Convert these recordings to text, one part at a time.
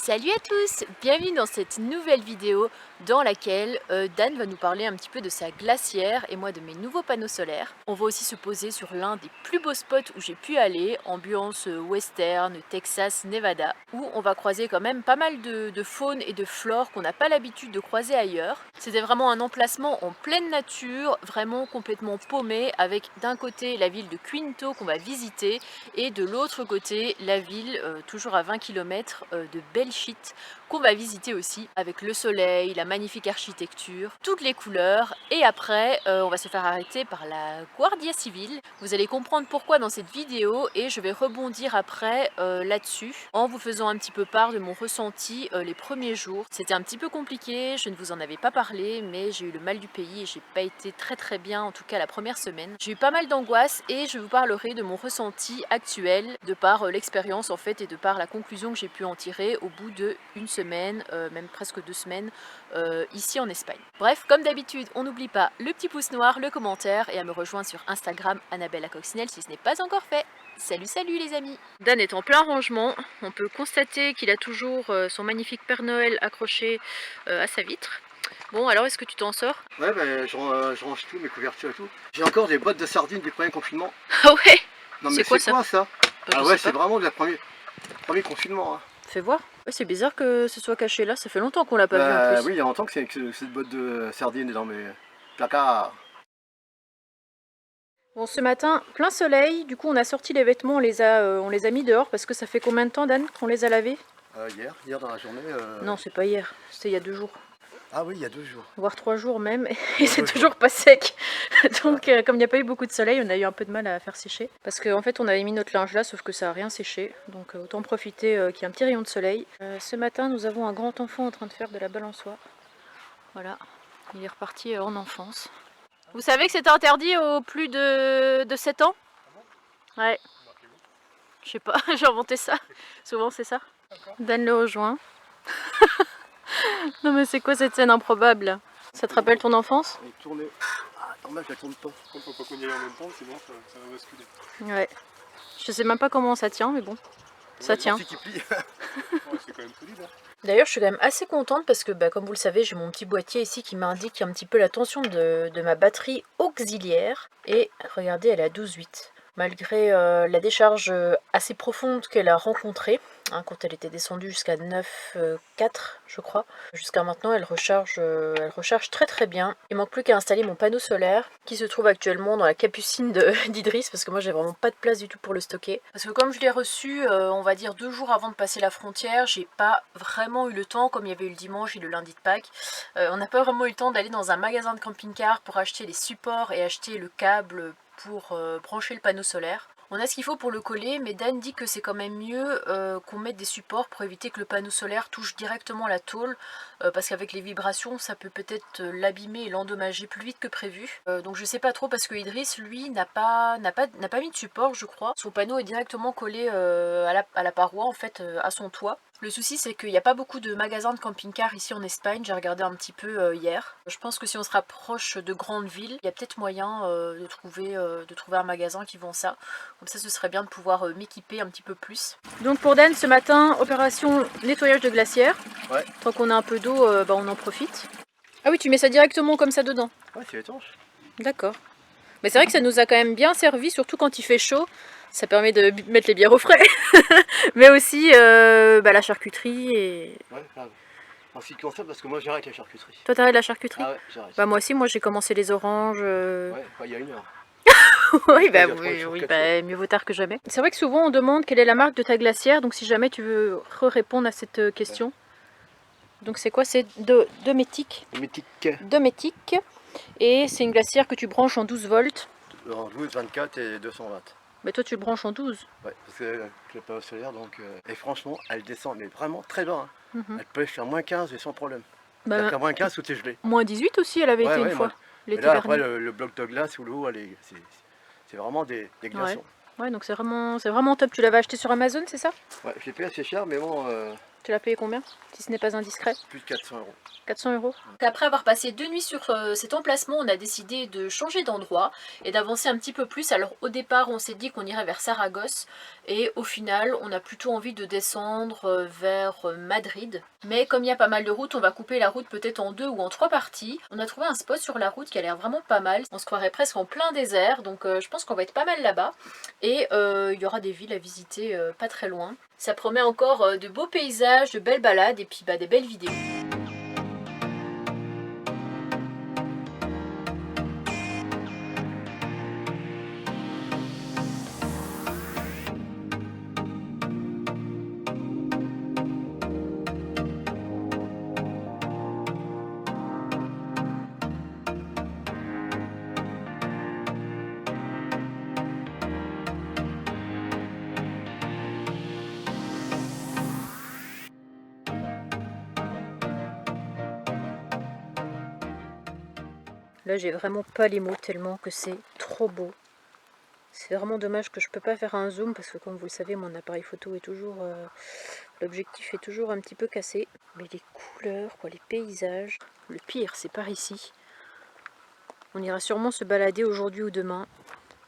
Salut à tous, bienvenue dans cette nouvelle vidéo dans laquelle Dan va nous parler un petit peu de sa glacière et moi de mes nouveaux panneaux solaires. On va aussi se poser sur l'un des plus beaux spots où j'ai pu aller, ambiance western, Texas, Nevada, où on va croiser quand même pas mal de faune et de flore qu'on n'a pas l'habitude de croiser ailleurs. C'était vraiment un emplacement en pleine nature, vraiment complètement paumé, avec d'un côté la ville de Quinto qu'on va visiter et de l'autre côté la ville, toujours à 20 km de Belchite, qu'on va visiter aussi, avec le soleil, la magnifique architecture, toutes les couleurs. Et après on va se faire arrêter par la Guardia Civile. Vous allez comprendre pourquoi dans cette vidéo et je vais rebondir après là-dessus en vous faisant un petit peu part de mon ressenti les premiers jours. C'était un petit peu compliqué, je ne vous en avais pas parlé, mais j'ai eu le mal du pays et j'ai pas été très bien, en tout cas la première semaine. J'ai eu pas mal d'angoisse et je vous parlerai de mon ressenti actuel de par l'expérience en fait et de par la conclusion que j'ai pu en tirer au bout de une semaine, même presque 2 semaines ici en Espagne. Bref, comme d'habitude, on n'oublie pas le petit pouce noir, le commentaire et à me rejoindre sur Instagram Annabelle la Coccinelle si ce n'est pas encore fait. Salut les amis. Dan est en plein rangement, on peut constater qu'il a toujours son magnifique Père Noël accroché à sa vitre. Bon, alors est-ce que tu t'en sors? Ouais, ben, je range tout, mes couvertures et tout. J'ai encore des boîtes de sardines du premier confinement. Ah ouais. Non mais c'est quoi ça? Ah ouais, c'est vraiment de la premier confinement. Hein. Fais voir. Ouais, c'est bizarre que ce soit caché là, ça fait longtemps qu'on l'a pas vu en plus. Oui, il y a longtemps que c'est cette boîte de sardines dans mes placards. Bon, ce matin, plein soleil, du coup on a sorti les vêtements, on les a mis dehors parce que ça fait combien de temps, Dan, qu'on les a lavés? Hier dans la journée. Non, c'est pas hier, c'était il y a 2 jours. Ah oui, il y a 2 jours. Voire 3 jours même, et c'est toujours pas sec. Donc comme il n'y a pas eu beaucoup de soleil, on a eu un peu de mal à faire sécher. Parce qu'en fait on avait mis notre linge là, sauf que ça a rien séché. Donc autant profiter qu'il y ait un petit rayon de soleil. Ce matin nous avons un grand enfant en train de faire de la balançoire. Voilà, il est reparti en enfance. Vous savez que c'est interdit aux plus de 7 ans? Ouais. Je sais pas, j'ai inventé ça. Souvent c'est ça. Dan le rejoint. Non mais c'est quoi cette scène improbable? Ça te rappelle ton enfance? Elle est tournée. Ah, normal, je la tourne pas. Faut pas qu'on y aille en même temps, sinon ça va basculer. Ouais. Je sais même pas comment ça tient, mais bon. Ça tient. Qui plie. Ouais, c'est quand même solide. Hein. D'ailleurs, je suis quand même assez contente parce que, comme vous le savez, j'ai mon petit boîtier ici qui m'indique un petit peu la tension de ma batterie auxiliaire. Et regardez, elle est à 12,8. Malgré la décharge assez profonde qu'elle a rencontrée, hein, quand elle était descendue jusqu'à 9,4 je crois. Jusqu'à maintenant, elle recharge très bien. Il manque plus qu'à installer mon panneau solaire qui se trouve actuellement dans la capucine d'Idriss parce que moi j'ai vraiment pas de place du tout pour le stocker. Parce que comme je l'ai reçu, on va dire 2 jours avant de passer la frontière, j'ai pas vraiment eu le temps, comme il y avait eu le dimanche et le lundi de Pâques, on n'a pas vraiment eu le temps d'aller dans un magasin de camping-car pour acheter les supports et acheter le câble pour brancher le panneau solaire. On a ce qu'il faut pour le coller, mais Dan dit que c'est quand même mieux qu'on mette des supports pour éviter que le panneau solaire touche directement la tôle, parce qu'avec les vibrations, ça peut peut-être l'abîmer et l'endommager plus vite que prévu. Donc je sais pas trop, parce que Idriss, lui, n'a pas mis de support, je crois. Son panneau est directement collé à la paroi, en fait, à son toit. Le souci, c'est qu'il n'y a pas beaucoup de magasins de camping-car ici en Espagne, j'ai regardé un petit peu hier. Je pense que si on se rapproche de grandes villes, il y a peut-être moyen de trouver un magasin qui vend ça. Comme ça, ce serait bien de pouvoir m'équiper un petit peu plus. Donc pour Dan, ce matin, opération nettoyage de glacière. Ouais. Tant qu'on a un peu d'eau, on en profite. Ah oui, tu mets ça directement comme ça dedans? Ouais, c'est étanche. D'accord. Mais c'est vrai que ça nous a quand même bien servi, surtout quand il fait chaud. Ça permet de mettre les bières au frais. Mais aussi la charcuterie et... Ouais, grave. En ce qui concerne, parce que moi j'arrête la charcuterie. Toi t'arrêtes la charcuterie? Ah ouais, j'arrête. Moi aussi, moi j'ai commencé les oranges. Ouais, il y a 1 heure. Oui, oui, mieux vaut tard que jamais. C'est vrai que souvent on demande quelle est la marque de ta glacière, donc si jamais tu veux répondre à cette question. Ouais. Donc c'est quoi? C'est Dometic. Dometic. Et c'est une glacière que tu branches en 12 volts. En 12, 24 et 200 watts. Mais toi tu le branches en 12. Ouais, parce que je l'ai pas au solaire, donc... Et franchement, elle descend, mais vraiment très bas. Hein. Elle peut faire moins 15 et sans problème. À moins 15, tout est gelé. Moins 18 aussi, elle avait été une fois. Et là, après, le bloc de glace ou l'eau, c'est vraiment des glaçons. Ouais, donc c'est vraiment top. Tu l'avais acheté sur Amazon, c'est ça? Ouais, je l'ai payé assez cher, mais bon, Tu l'as payé combien, si ce n'est pas indiscret? Plus de 400 euros. 400 euros. Après avoir passé 2 nuits sur cet emplacement, on a décidé de changer d'endroit et d'avancer un petit peu plus. Alors au départ, on s'est dit qu'on irait vers Saragosse et au final, on a plutôt envie de descendre vers Madrid. Mais comme il y a pas mal de routes, on va couper la route peut-être en 2 ou en 3 parties. On a trouvé un spot sur la route qui a l'air vraiment pas mal. On se croirait presque en plein désert, donc je pense qu'on va être pas mal là-bas. Et il y aura des villes à visiter pas très loin. Ça promet encore de beaux paysages, de belles balades et puis des belles vidéos. Là, j'ai vraiment pas les mots tellement que c'est trop beau. C'est vraiment dommage que je peux pas faire un zoom parce que comme vous le savez, mon appareil photo est toujours... l'objectif est toujours un petit peu cassé. Mais les couleurs, quoi, les paysages... Le pire, c'est par ici. On ira sûrement se balader aujourd'hui ou demain.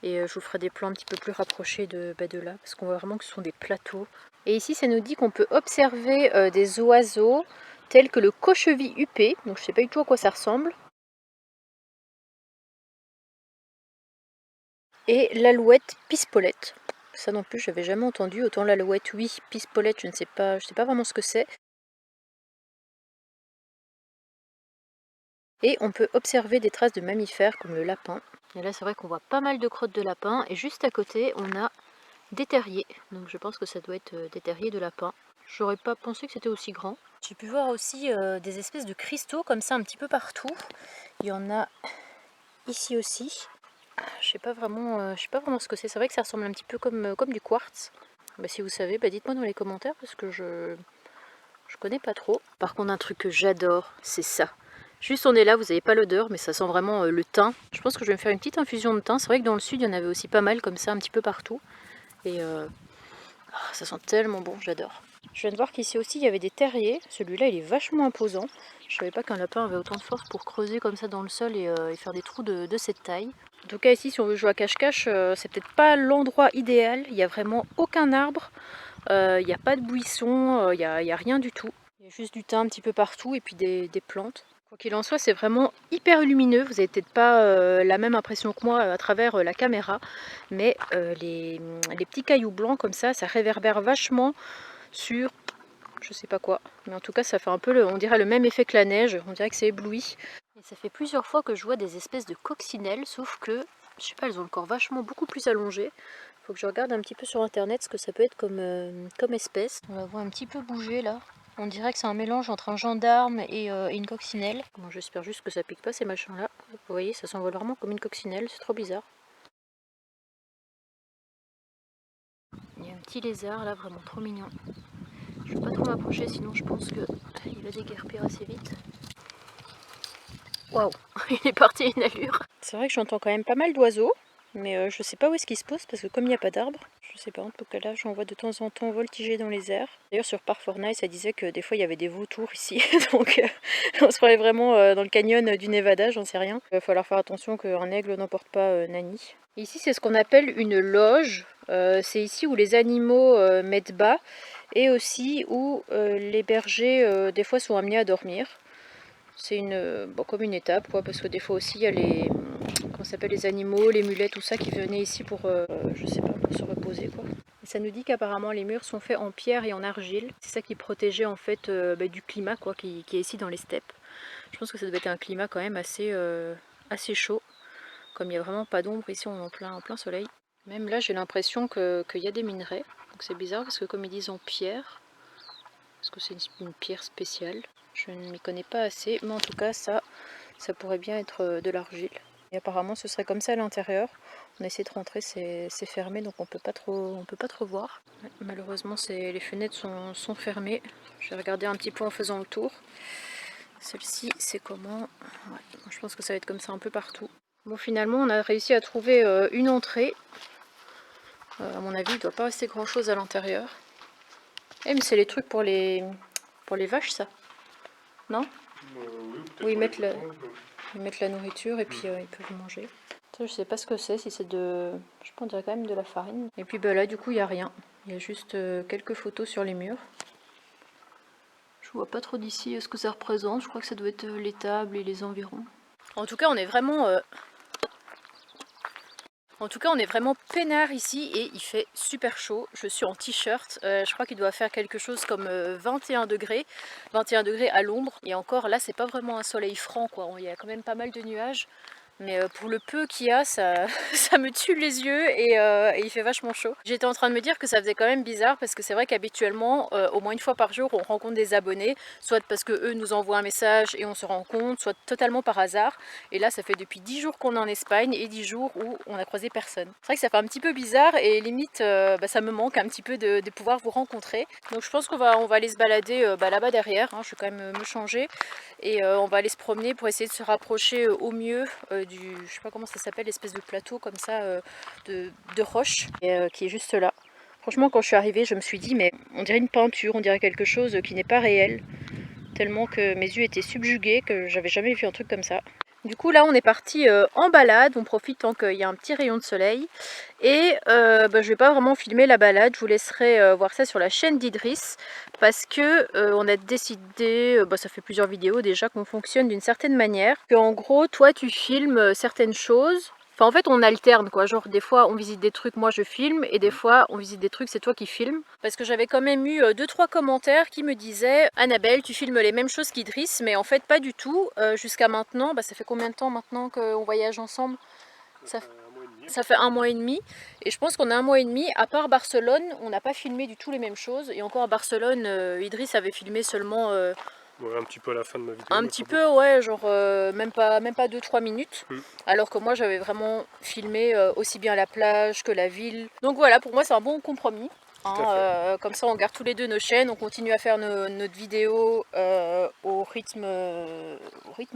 Et je vous ferai des plans un petit peu plus rapprochés de là. Parce qu'on voit vraiment que ce sont des plateaux. Et ici, ça nous dit qu'on peut observer des oiseaux tels que le cochevit huppé. Donc je sais pas du tout à quoi ça ressemble. Et l'alouette pispolette. Ça non plus, j'avais jamais entendu. Autant l'alouette, oui, pispolette, je sais pas vraiment ce que c'est. Et on peut observer des traces de mammifères comme le lapin. Et là, c'est vrai qu'on voit pas mal de crottes de lapin. Et juste à côté, on a des terriers. Donc je pense que ça doit être des terriers de lapin. J'aurais pas pensé que c'était aussi grand. J'ai pu voir aussi des espèces de cristaux comme ça un petit peu partout. Il y en a ici aussi. Je sais pas vraiment ce que c'est. C'est vrai que ça ressemble un petit peu comme du quartz. Si vous savez, dites-moi dans les commentaires parce que je connais pas trop. Par contre, un truc que j'adore, c'est ça. Juste on est là, vous n'avez pas l'odeur, mais ça sent vraiment le thym. Je pense que je vais me faire une petite infusion de thym. C'est vrai que dans le sud, il y en avait aussi pas mal comme ça, un petit peu partout. Et ça sent tellement bon, j'adore. Je viens de voir qu'ici aussi, il y avait des terriers. Celui-là, il est vachement imposant. Je savais pas qu'un lapin avait autant de force pour creuser comme ça dans le sol et faire des trous de cette taille. En tout cas ici, si on veut jouer à cache-cache, c'est peut-être pas l'endroit idéal. Il n'y a vraiment aucun arbre, il n'y a pas de buisson, il n'y a rien du tout. Il y a juste du thym un petit peu partout et puis des plantes. Quoi qu'il en soit, c'est vraiment hyper lumineux. Vous n'avez peut-être pas la même impression que moi à travers la caméra, mais les petits cailloux blancs comme ça réverbère vachement sur je sais pas quoi. Mais en tout cas, ça fait un peu, on dirait le même effet que la neige. On dirait que c'est ébloui. Et ça fait plusieurs fois que je vois des espèces de coccinelles, sauf que, je sais pas, elles ont le corps vachement beaucoup plus allongé. Faut que je regarde un petit peu sur internet ce que ça peut être comme espèce. On va voir un petit peu bouger là. On dirait que c'est un mélange entre un gendarme et une coccinelle. Bon, j'espère juste que ça pique pas ces machins là. Vous voyez, ça s'envole vraiment comme une coccinelle, c'est trop bizarre. Il y a un petit lézard là, vraiment trop mignon. Je ne vais pas trop m'approcher, sinon je pense qu'il va déguerpir assez vite. Waouh, il est parti à une allure. C'est vrai que j'entends quand même pas mal d'oiseaux, mais je sais pas où est-ce qu'ils se posent parce que comme il n'y a pas d'arbres, je sais pas, en tout cas là j'en vois de temps en temps voltiger dans les airs. D'ailleurs sur Parc Fortnite ça disait que des fois il y avait des vautours ici, donc on se croirait vraiment dans le canyon du Nevada, j'en sais rien. Il va falloir faire attention qu'un aigle n'emporte pas Nani. Ici c'est ce qu'on appelle une loge, c'est ici où les animaux mettent bas et aussi où les bergers des fois sont amenés à dormir. C'est comme une étape quoi, parce que des fois aussi il y a les animaux, les mulets, tout ça qui venaient ici pour, je sais pas, pour se reposer quoi. Et ça nous dit qu'apparemment les murs sont faits en pierre et en argile. C'est ça qui protégeait en fait du climat quoi, qui est ici dans les steppes. Je pense que ça devait être un climat quand même assez chaud. Comme il n'y a vraiment pas d'ombre ici, on est en plein soleil. Même là j'ai l'impression qu'il y a des minerais. Donc c'est bizarre parce que comme ils disent en pierre, est-ce que c'est une pierre spéciale? Je ne m'y connais pas assez, mais en tout cas ça pourrait bien être de l'argile. Et apparemment ce serait comme ça à l'intérieur. On a essayé de rentrer, c'est fermé donc on peut pas trop voir. Malheureusement les fenêtres sont fermées. Je vais regarder un petit peu en faisant le tour. Celle-ci c'est comment? Ouais, je pense que ça va être comme ça un peu partout. Bon finalement on a réussi à trouver une entrée. À mon avis il ne doit pas rester grand chose à l'intérieur. Eh mais c'est les trucs pour les vaches ça, non? Oui, ils mettent la nourriture et puis ils peuvent manger. Ça, je sais pas ce que c'est, si c'est de... Je pense on dirait quand même de la farine. Et puis bah, là du coup il n'y a rien. Il y a juste quelques photos sur les murs. Je vois pas trop d'ici ce que ça représente. Je crois que ça doit être l'étable et les environs. En tout cas on est vraiment... peinard ici et il fait super chaud. Je suis en t-shirt, je crois qu'il doit faire quelque chose comme 21 degrés à l'ombre. Et encore là c'est pas vraiment un soleil franc quoi, il y a quand même pas mal de nuages. Mais pour le peu qu'il y a, ça, ça me tue les yeux et il fait vachement chaud. J'étais en train de me dire que ça faisait quand même bizarre parce que c'est vrai qu'habituellement, au moins une fois par jour, on rencontre des abonnés, soit parce que eux nous envoient un message et on se rencontre, soit totalement par hasard. Et là, ça fait depuis 10 jours qu'on est en Espagne et 10 jours où on a croisé personne. C'est vrai que ça fait un petit peu bizarre et limite, ça me manque un petit peu de pouvoir vous rencontrer. Donc je pense qu'on va aller se balader là-bas derrière, hein. Je vais quand même me changer et on va aller se promener pour essayer de se rapprocher au mieux je sais pas comment ça s'appelle, l'espèce de plateau comme ça de roche qui est juste là. Franchement quand je suis arrivée je me suis dit mais on dirait une peinture, on dirait quelque chose qui n'est pas réel, tellement que mes yeux étaient subjugués, que j'avais jamais vu un truc comme ça. Du coup là on est parti en balade, on profite tant qu'il y a un petit rayon de soleil et je vais pas vraiment filmer la balade, je vous laisserai voir ça sur la chaîne d'Idriss parce que on a décidé, ça fait plusieurs vidéos déjà, qu'on fonctionne d'une certaine manière, que en gros toi tu filmes certaines choses. Enfin en fait on alterne quoi, genre des fois on visite des trucs, moi je filme, et des fois on visite des trucs, c'est toi qui filmes. Parce que j'avais quand même eu 2-3 commentaires qui me disaient « Annabelle, tu filmes les mêmes choses qu'Idriss », mais en fait pas du tout. Jusqu'à maintenant, ça fait combien de temps maintenant qu'on voyage ensemble? Ça fait 1 mois et demi. Et je pense qu'on a 1 mois et demi, à part Barcelone, on n'a pas filmé du tout les mêmes choses. Et encore à Barcelone, Idriss avait filmé seulement... ouais, un petit peu à la fin de ma vidéo. Un petit peu, ouais, genre même pas 2-3 minutes. Alors que moi j'avais vraiment filmé aussi bien la plage que la ville. Donc voilà, pour moi c'est un bon compromis. Hein, comme ça on garde tous les deux nos chaînes, on continue à faire notre vidéo au rythme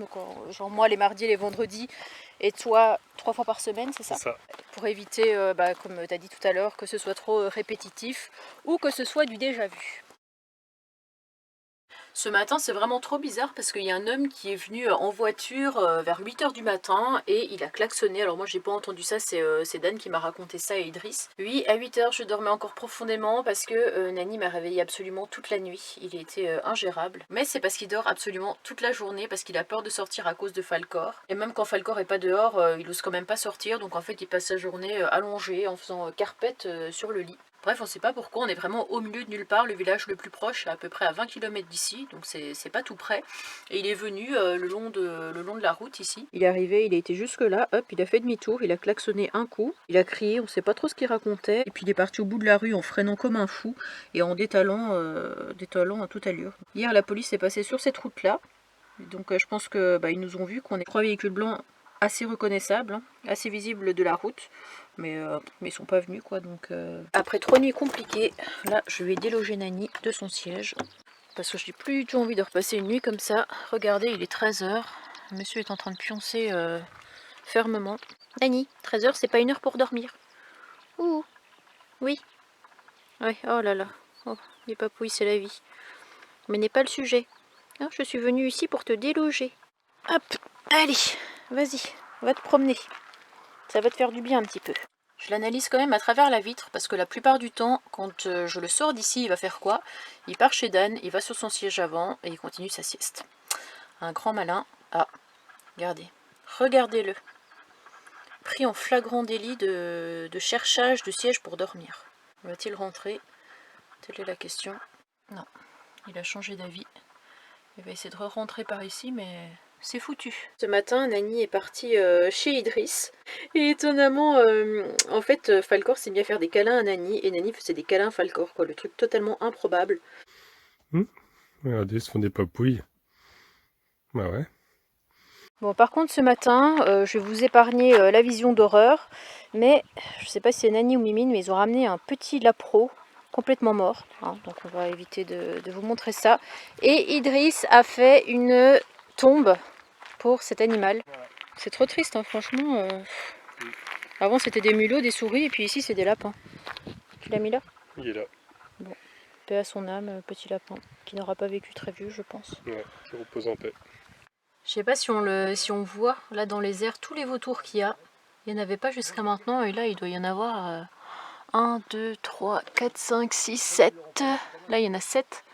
quoi. Genre moi les mardis et les vendredis et toi 3 fois par semaine, c'est ça? C'est ça. Pour éviter, comme tu as dit tout à l'heure, que ce soit trop répétitif ou que ce soit du déjà vu. Ce matin, c'est vraiment trop bizarre parce qu'il y a un homme qui est venu en voiture vers 8 h du matin et il a klaxonné. Alors moi, j'ai pas entendu ça, c'est Dan qui m'a raconté ça et Idriss. Oui, à 8 h, je dormais encore profondément parce que Nani m'a réveillée absolument toute la nuit. Il était ingérable. Mais c'est parce qu'il dort absolument toute la journée parce qu'il a peur de sortir à cause de Falcor. Et même quand Falcor est pas dehors, il ose quand même pas sortir. Donc en fait, il passe sa journée allongé en faisant carpette sur le lit. Bref, on sait pas pourquoi, on est vraiment au milieu de nulle part, le village le plus proche est à peu près à 20 km d'ici, donc c'est pas tout près. Et il est venu le long de la route ici. Il est arrivé, il a été jusque là, hop, il a fait demi-tour, il a klaxonné un coup, il a crié, on sait pas trop ce qu'il racontait, et puis il est parti au bout de la rue en freinant comme un fou et en détalant à toute allure. Hier la police est passée sur cette route là, donc je pense que ils nous ont vu qu'on est 3 véhicules blancs assez reconnaissables, hein, assez visibles de la route. Mais ils sont pas venus quoi, donc... Après 3 nuits compliquées, là je vais déloger Nani de son siège. Parce que je n'ai plus du tout envie de repasser une nuit comme ça. Regardez, il est 13 h. Monsieur est en train de pioncer fermement. Nani, 13 h, c'est pas une heure pour dormir. Ouh, oui. Ouais, oh là là. Oh, les papouilles, c'est la vie. Mais n'est pas le sujet. Non, je suis venue ici pour te déloger. Hop, allez, vas-y, va te promener. Ça va te faire du bien un petit peu. Je l'analyse quand même à travers la vitre parce que la plupart du temps, quand je le sors d'ici, il va faire quoi? Il part chez Dan, il va sur son siège avant et il continue sa sieste. Un grand malin. Ah, regardez. Regardez-le. Pris en flagrant délit de cherchage de siège pour dormir. Va-t-il rentrer? Telle est la question. Non, il a changé d'avis. Il va essayer de rentrer par ici, mais... c'est foutu. Ce matin, Nani est partie chez Idriss. Et étonnamment, en fait, Falcor s'est mis à faire des câlins à Nani. Et Nani faisait des câlins à Falcor, quoi. Le truc totalement improbable. Regardez, ils se font des papouilles. Bah ouais. Bon, par contre, ce matin, je vais vous épargner la vision d'horreur. Mais, je sais pas si c'est Nani ou Mimine, mais ils ont ramené un petit lapro complètement mort. Hein, donc on va éviter de vous montrer ça. Et Idriss a fait une tombe pour cet animal. C'est trop triste, hein, franchement. Avant c'était des mulots, des souris, et puis ici c'est des lapins. Tu l'as mis là? Il est là. Bon. paix à son âme, petit lapin, qui n'aura pas vécu très vieux, je pense. Ouais, qui repose en paix. Je sais pas si on voit là dans les airs tous les vautours qu'il y a. Il n'y en avait pas jusqu'à maintenant et là il doit y en avoir 1, 2, 3, 4, 5, 6, 7. Là il y en a 7.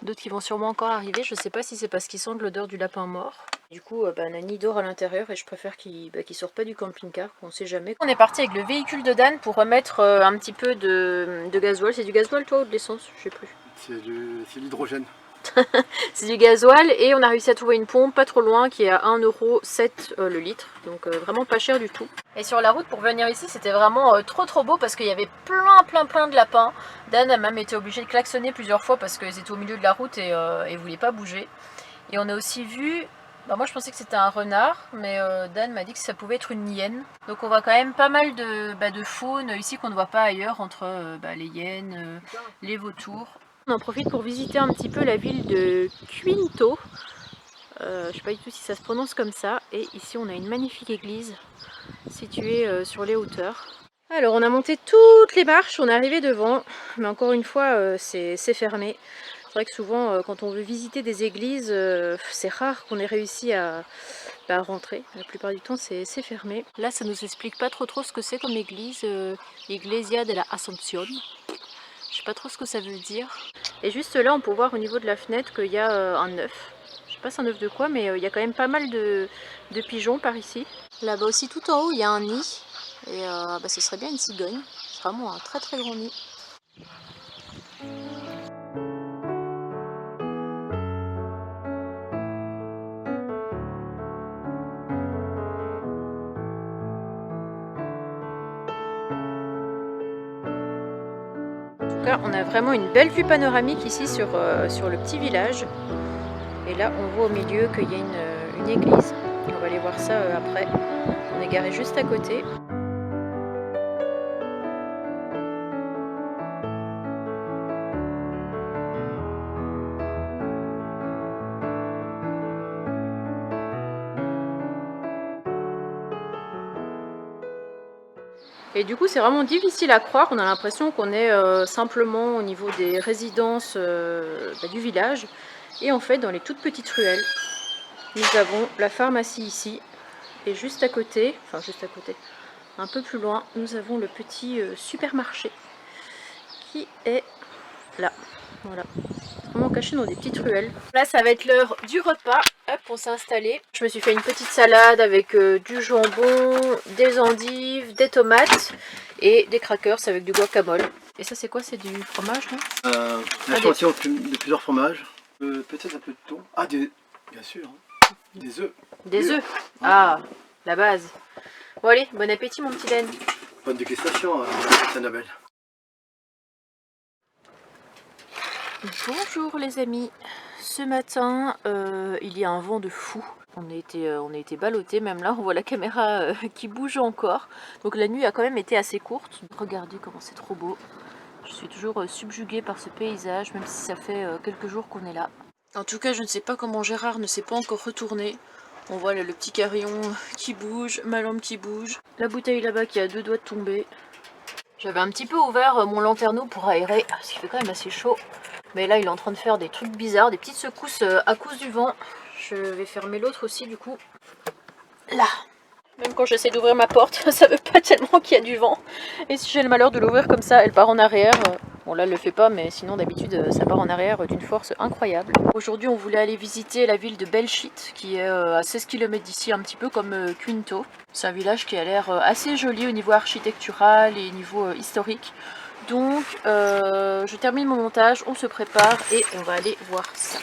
D'autres qui vont sûrement encore arriver. Je sais pas si c'est parce qu'ils sentent l'odeur du lapin mort. Du coup, Nani dort à l'intérieur et je préfère qu'il sorte pas du camping-car, on sait jamais. On est parti avec le véhicule de Dan pour remettre un petit peu de gasoil. C'est du gasoil toi ou de l'essence? Je sais plus. C'est l'hydrogène. C'est du gasoil et on a réussi à trouver une pompe pas trop loin qui est à 1,07 € le litre, donc vraiment pas cher du tout. Et sur la route pour venir ici c'était vraiment trop beau parce qu'il y avait plein de lapins. Dan a même été obligé de klaxonner plusieurs fois parce qu'ils étaient au milieu de la route et ils voulaient pas bouger. Et on a aussi vu, moi je pensais que c'était un renard, mais Dan m'a dit que ça pouvait être une hyène. Donc on voit quand même pas mal de faune ici qu'on ne voit pas ailleurs entre les hyènes, les vautours. On en profite pour visiter un petit peu la ville de Quinto. Je ne sais pas du tout si ça se prononce comme ça. Et ici on a une magnifique église située sur les hauteurs. Alors on a monté toutes les marches, on est arrivé devant. Mais encore une fois c'est fermé. C'est vrai que souvent quand on veut visiter des églises, c'est rare qu'on ait réussi à rentrer. La plupart du temps c'est fermé. Là ça nous explique pas trop ce que c'est comme église. Iglesia de la Asunción. Je sais pas trop ce que ça veut dire. Et juste là, on peut voir au niveau de la fenêtre qu'il y a un œuf. Je sais pas c'est un œuf de quoi, mais il y a quand même pas mal de pigeons par ici. Là-bas aussi, tout en haut, il y a un nid. Et ce serait bien une cigogne. C'est vraiment un très grand nid. On a vraiment une belle vue panoramique ici sur le petit village. Et là on voit au milieu qu'il y a une église. On va aller voir ça après. On est garé juste à côté. Et du coup c'est vraiment difficile à croire, on a l'impression qu'on est simplement au niveau des résidences du village. Et en fait dans les toutes petites ruelles, nous avons la pharmacie ici. Et juste à côté, un peu plus loin, nous avons le petit supermarché qui est là. Voilà, vraiment caché dans des petites ruelles. Là ça va être l'heure du repas. Hop, on s'est installé. Je me suis fait une petite salade avec du jambon, des endives, des tomates et des crackers avec du guacamole. Et ça c'est quoi? C'est du fromage, non? Un échantillon de plusieurs fromages. Peut-être un peu de thon. Ah, bien sûr. Des œufs. Des œufs. Ah, la base. Bon allez, bon appétit mon petit Dan. Bonne dégustation, Annabelle. Bonjour les amis. Ce matin, il y a un vent de fou. On a été ballottés, même là on voit la caméra qui bouge encore. Donc la nuit a quand même été assez courte. Regardez comment c'est trop beau. Je suis toujours subjuguée par ce paysage, même si ça fait quelques jours qu'on est là. En tout cas, je ne sais pas comment Gérard ne s'est pas encore retourné. On voit là, le petit carillon qui bouge, ma lampe qui bouge. La bouteille là-bas qui a 2 doigts de tomber. J'avais un petit peu ouvert mon lanterneau pour aérer, parce qu'il fait quand même assez chaud. Mais là, il est en train de faire des trucs bizarres, des petites secousses à cause du vent. Je vais fermer l'autre aussi, du coup. Là. Même quand j'essaie d'ouvrir ma porte, ça veut pas tellement qu'il y a du vent. Et si j'ai le malheur de l'ouvrir comme ça, elle part en arrière. Bon là, elle le fait pas, mais sinon d'habitude, ça part en arrière d'une force incroyable. Aujourd'hui, on voulait aller visiter la ville de Belchite, qui est à 16 km d'ici, un petit peu comme Quinto. C'est un village qui a l'air assez joli au niveau architectural et niveau historique. Donc, je termine mon montage, on se prépare et on va aller voir ça.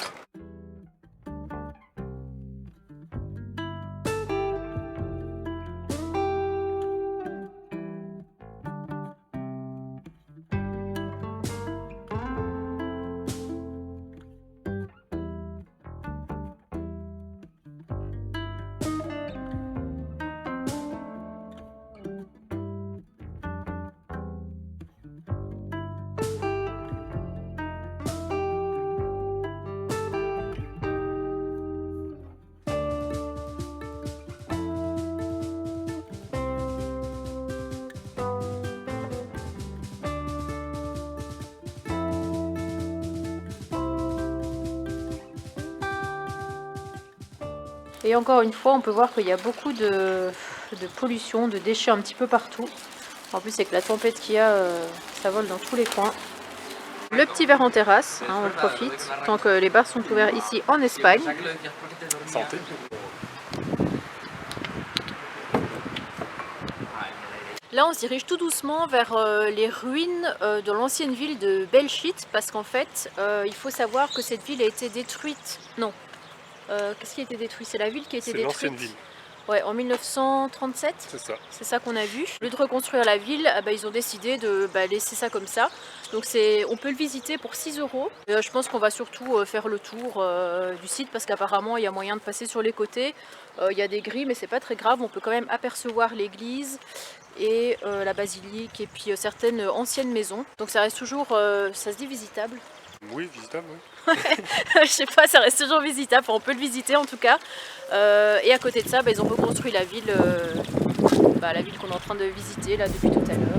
Et encore une fois, on peut voir qu'il y a beaucoup de pollution, de déchets un petit peu partout. En plus, avec la tempête qu'il y a, ça vole dans tous les coins. Le petit verre en terrasse, hein, on profite, tant que les bars sont ouverts ici en Espagne. Santé. Là, on se dirige tout doucement vers les ruines de l'ancienne ville de Belchite, parce qu'en fait, il faut savoir que cette ville a été détruite. Non. Qu'est-ce qui a été détruit? C'est la ville qui a été détruite. C'est l'ancienne ville. Ouais, en 1937. C'est ça. C'est ça qu'on a vu. Au lieu de reconstruire la ville, ils ont décidé de laisser ça comme ça. Donc on peut le visiter pour 6 €. Je pense qu'on va surtout faire le tour du site parce qu'apparemment il y a moyen de passer sur les côtés. Il y a des grilles mais c'est pas très grave. On peut quand même apercevoir l'église et la basilique et puis certaines anciennes maisons. Donc ça reste toujours, ça se dit visitable. Oui, visitable, oui. Je sais pas, ça reste toujours visitable, enfin, on peut le visiter en tout cas. Et à côté de ça, ils ont reconstruit la ville qu'on est en train de visiter là depuis tout à l'heure.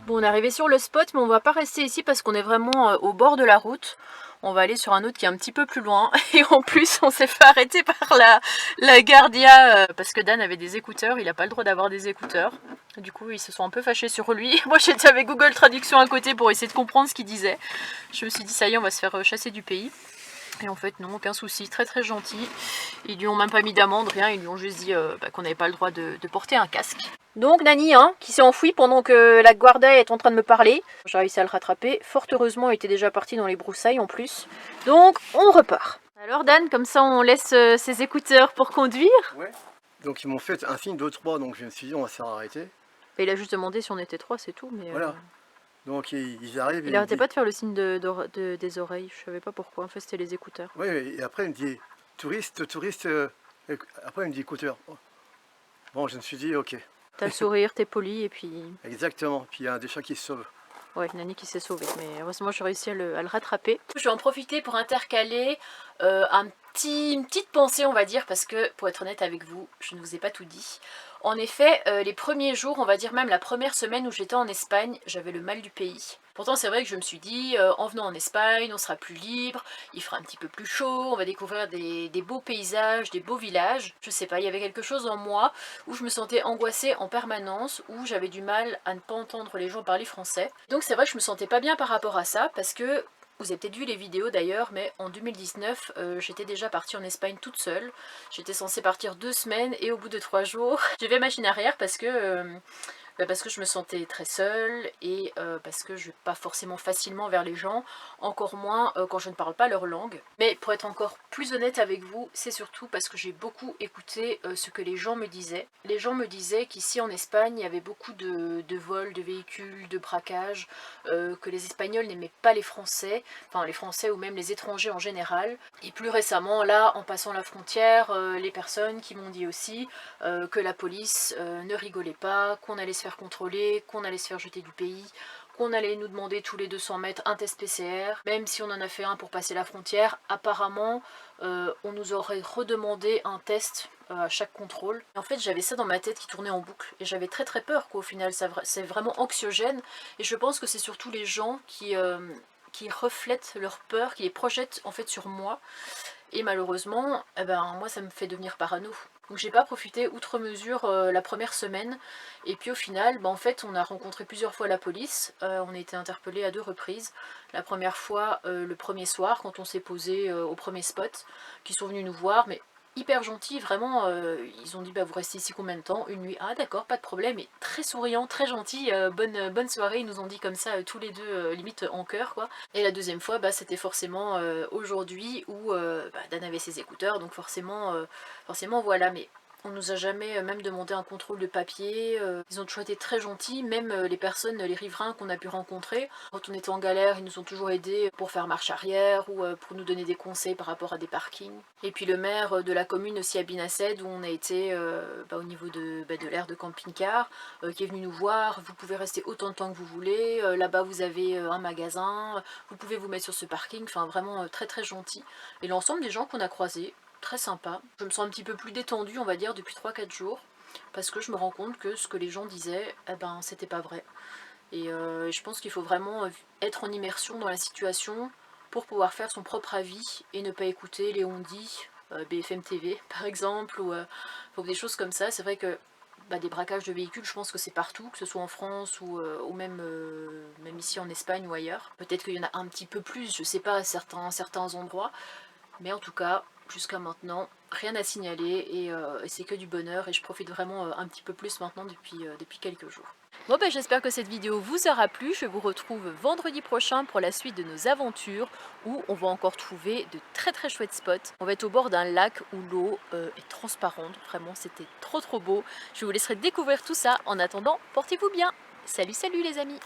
Bon, on est arrivé sur le spot, mais on va pas rester ici parce qu'on est vraiment au bord de la route. On va aller sur un autre qui est un petit peu plus loin. Et en plus, on s'est fait arrêter par la Gardia parce que Dan avait des écouteurs. Il n'a pas le droit d'avoir des écouteurs. Du coup, ils se sont un peu fâchés sur lui. Moi, j'étais avec Google Traduction à côté pour essayer de comprendre ce qu'il disait. Je me suis dit, ça y est, on va se faire chasser du pays. Et en fait, non, aucun souci. Très très gentil. Ils lui ont même pas mis d'amende, rien. Ils lui ont juste dit qu'on n'avait pas le droit de porter un casque. Donc Nani, qui s'est enfoui pendant que la Guardia est en train de me parler. J'ai réussi à le rattraper. Fort heureusement, il était déjà parti dans les broussailles en plus. Donc on repart. Alors Dan, comme ça on laisse ses écouteurs pour conduire. Ouais. Donc ils m'ont fait un signe de 3, donc je me suis dit on va se faire arrêter. Et il a juste demandé si on était 3, c'est tout. Mais voilà. Donc ils arrivent. Il arrêtait pas de faire le signe des oreilles. Je savais pas pourquoi. En fait, c'était les écouteurs. Oui, et après il me dit touriste. Après il me dit écouteurs. Bon, je me suis dit ok. T'as le sourire, t'es poli et puis... Exactement, puis il y a un des chats qui se sauve. Ouais, Nani qui s'est sauvée, mais heureusement j'ai réussi à le rattraper. Je vais en profiter pour intercaler une petite pensée, on va dire, parce que pour être honnête avec vous, je ne vous ai pas tout dit. En effet, les premiers jours, on va dire même la première semaine où j'étais en Espagne, j'avais le mal du pays. Pourtant c'est vrai que je me suis dit, en venant en Espagne, on sera plus libre, il fera un petit peu plus chaud, on va découvrir des beaux paysages, des beaux villages. Je sais pas, il y avait quelque chose en moi où je me sentais angoissée en permanence, où j'avais du mal à ne pas entendre les gens parler français. Donc c'est vrai que je me sentais pas bien par rapport à ça, parce que vous avez peut-être vu les vidéos d'ailleurs, mais en 2019, j'étais déjà partie en Espagne toute seule. J'étais censée partir 2 semaines et au bout de 3 jours, j'ai fait machine arrière parce que je me sentais très seule et parce que je vais pas forcément facilement vers les gens, encore moins quand je ne parle pas leur langue. Mais pour être encore plus honnête avec vous, c'est surtout parce que j'ai beaucoup écouté ce que les gens me disaient. Les gens me disaient qu'ici en Espagne, il y avait beaucoup de vols, de véhicules, de braquages, que les Espagnols n'aimaient pas les Français, enfin les Français ou même les étrangers en général. Et plus récemment, là, en passant la frontière, les personnes qui m'ont dit aussi que la police ne rigolait pas, qu'on allait se faire contrôler, qu'on allait se faire jeter du pays, qu'on allait nous demander tous les 200 mètres un test PCR. Même si on en a fait un pour passer la frontière, apparemment on nous aurait redemandé un test à chaque contrôle. Et en fait j'avais ça dans ma tête qui tournait en boucle et j'avais très très peur qu'au final, c'est vraiment anxiogène et je pense que c'est surtout les gens qui reflètent leur peur, qui les projettent en fait sur moi. Et malheureusement, moi ça me fait devenir parano. Donc j'ai pas profité outre mesure la première semaine. Et puis au final, en fait on a rencontré plusieurs fois la police. On a été interpellés à 2 reprises. La première fois le premier soir quand on s'est posé au premier spot, qui sont venus nous voir, mais hyper gentils, vraiment, ils ont dit vous restez ici combien de temps? Une nuit. Ah d'accord, pas de problème, et très souriant, très gentil, bonne soirée, ils nous ont dit comme ça tous les deux, limite en chœur quoi. Et la deuxième fois c'était forcément aujourd'hui où Dan avait ses écouteurs, donc forcément voilà, mais on nous a jamais même demandé un contrôle de papier, ils ont toujours été très gentils, même les personnes, les riverains qu'on a pu rencontrer. Quand on était en galère, ils nous ont toujours aidés pour faire marche arrière ou pour nous donner des conseils par rapport à des parkings. Et puis le maire de la commune aussi à Binaced, où on a été au niveau de l'aire de camping-car, qui est venu nous voir. Vous pouvez rester autant de temps que vous voulez, là-bas vous avez un magasin, vous pouvez vous mettre sur ce parking, enfin vraiment très très gentil. Et l'ensemble des gens qu'on a croisés, très sympa. Je me sens un petit peu plus détendue, on va dire, depuis 3-4 jours, parce que je me rends compte que ce que les gens disaient, eh ben, c'était pas vrai. Et je pense qu'il faut vraiment être en immersion dans la situation pour pouvoir faire son propre avis et ne pas écouter les on-dit, BFM TV par exemple, ou des choses comme ça. C'est vrai que des braquages de véhicules, je pense que c'est partout, que ce soit en France ou même, même ici en Espagne ou ailleurs. Peut-être qu'il y en a un petit peu plus, je sais pas, à certains endroits, mais en tout cas, jusqu'à maintenant, rien à signaler et c'est que du bonheur et je profite vraiment un petit peu plus maintenant depuis quelques jours. Bon j'espère que cette vidéo vous aura plu, je vous retrouve vendredi prochain pour la suite de nos aventures où on va encore trouver de très chouettes spots. On va être au bord d'un lac où l'eau est transparente, vraiment c'était trop beau. Je vous laisserai découvrir tout ça, en attendant, portez-vous bien. Salut les amis!